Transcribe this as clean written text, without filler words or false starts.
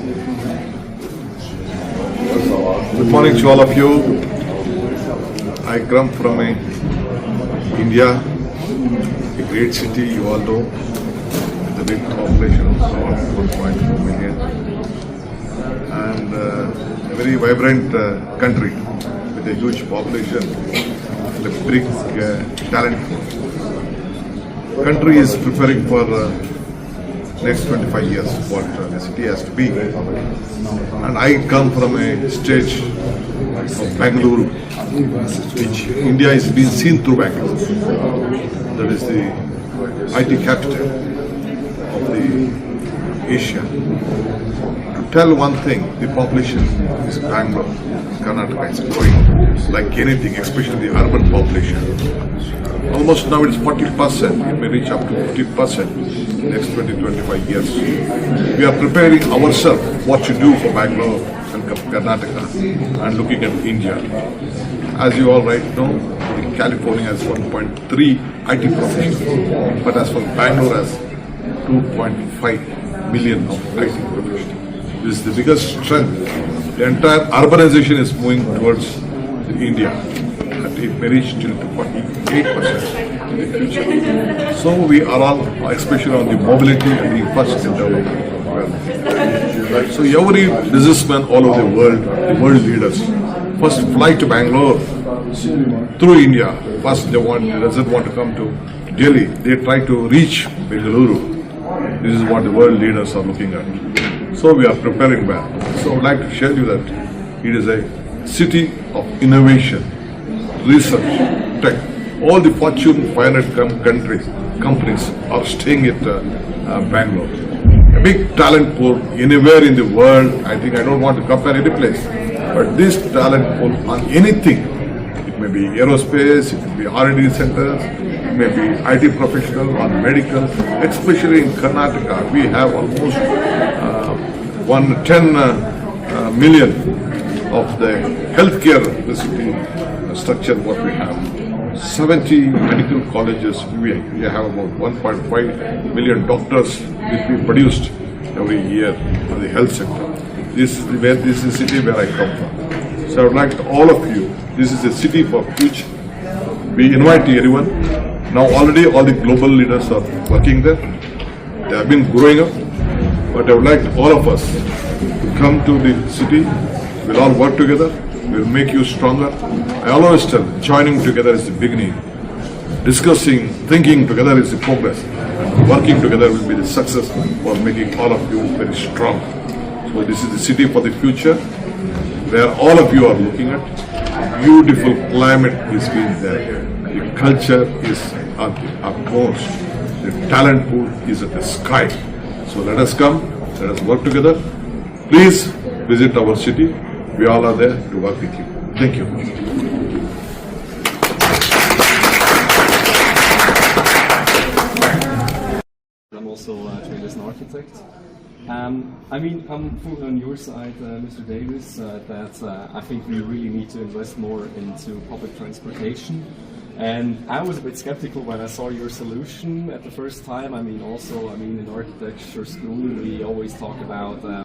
Good morning to all of you. I come from India, a great city, you all know, with a big population of about 1.4 million, and a very vibrant country with a huge population, with a big talent pool. Country is preparing for next 25 years what the city has to be. And I come from a stage of Bangalore, which India is being seen through Bangalore. That is the IT capital of the Asia. To tell one thing, the population is Bangalore, Karnataka is growing like anything, especially the urban population. Almost now it's 40%, it may reach up to 50% in the next 20-25 years. We are preparing ourselves what to do for Bangalore and Karnataka and looking at India. As you all right know, California has 1.3 IT professionals, but as for Bangalore has 2.5 million of IT professionals. This is the biggest strength. The entire urbanization is moving towards India. It may reach till to 48% in the future. So we are all, especially on the mobility and the infrastructure development. So every businessman all over the world leaders, first fly to Bangalore through India. First they doesn't want to come to Delhi. They try to reach Bengaluru. This is what the world leaders are looking at. So we are preparing well. So I would like to share you that it is a city of innovation, research, tech. All the Fortune 500 companies are staying at Bangalore. A big talent pool anywhere in the world. I think I don't want to compare any place, but this talent pool on anything, it may be aerospace, it may be R&D centers, it may be IT professional or medical. Especially in Karnataka, we have almost 110 million of the healthcare facility structure what we have. 70 medical colleges, we have about 1.5 million doctors which we produced every year for the health sector. This is the city where I come from. So I would like to all of you, this is a city for future. We invite everyone. Now already all the global leaders are working there. They have been growing up. But I would like all of us to come to the city. We'll all work together. We'll make you stronger. I always tell, joining together is the beginning. Discussing, thinking together is the progress. And working together will be the success for making all of you very strong. So this is the city for the future, where all of you are looking at. Beautiful climate is being there. The culture is at the utmost. The talent pool is at the sky. So let us come, let us work together. Please visit our city. We all are there to work with you. Thank you. I'm also trained as an architect. I mean, I'm fully on your side, Mr. Davis, that I think we really need to invest more into public transportation. And I was a bit skeptical when I saw your solution at the first time. I mean, also, in architecture school, we always talk about